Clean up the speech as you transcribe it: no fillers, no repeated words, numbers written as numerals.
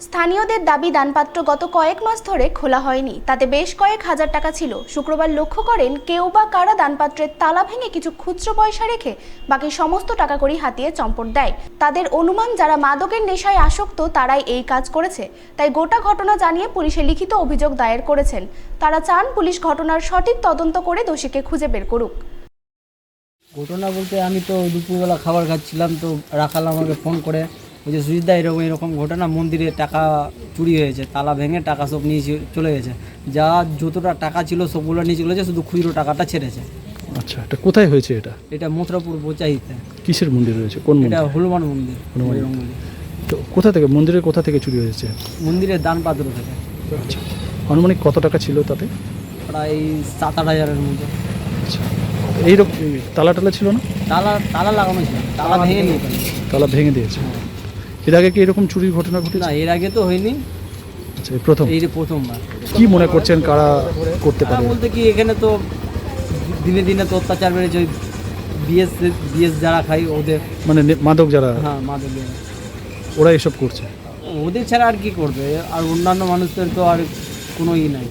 স্থানীয়দের দাবি দানপাত্র গত কয়েক মাস ধরে খোলা হয়নি, তাতে বেশ কয়েক হাজার টাকা ছিল। শুক্রবার লক্ষ্য করেন কেউ বা কারা দানপাত্রের তালা ভেঙে কিছু খুচরো পয়সা রেখে বাকি সমস্ত টাকা কড়ি হাতিয়ে চম্পট দেয়। তাদের অনুমান যারা মাদকের নেশায় আসক্ত তারাই এই কাজ করেছে। তাই গোটা ঘটনা জানিয়ে পুলিশে লিখিত অভিযোগ দায়ের করেছেন। তারা চান পুলিশ ঘটনার সঠিক তদন্ত করে দোষীকে খুঁজে বের করুক। ঘটনা বলতে আমি তো দুপুরবেলা খাবার খাচ্ছিলাম, তো রাখাল আমাকে ফোন করে বলছে সুজিতদা এরকম এরকম ঘটনা, মন্দিরে টাকা চুরি হয়েছে, তালা ভেঙে টাকা সব নিয়ে চলে গেছে, যা যতটা টাকা ছিল সবগুলো নিয়ে চলে গেছে, শুধু খুচরো টাকাটা ছেড়েছে। আচ্ছা, এটা কোথায় হয়েছে? এটা মথুরাপুর বোচাইতে। কিসের মন্দির রয়েছে? কোন মন্দির? এটা হনুমান মন্দির। হনুমান মন্দির। তো মন্দিরের কোথা থেকে চুরি হয়েছে? মন্দিরের দান পাত্র থেকে। আচ্ছা, আনুমানিক কত টাকা ছিল তাতে? প্রায় 7-8 হাজারের মধ্যে। আচ্ছা, এইরকম তালা টালা ছিল না? তালা লাগানো ছিল, তালা ভেঙে নিয়ে গেল। তালা ভেঙে দিয়েছে। এর আগে কি এরকম চুরির ঘটনা ঘটেছে? না, এর আগে তো হয়নি। আচ্ছা, এই প্রথমবার। কি মনে করছেন কারা করতে পারে? বলতে কি, এখানে তো দিনে দিনে তো অত্যাচার বেড়েছে। ওই বিএস যারা খাই ওদের, মানে মাদক যারা, হ্যাঁ মাদক যারা, ওরা এসব করছে। ওদের ছাড়া আর কি করবে? আর অন্যান্য মানুষদের তো আর কোনো নাই।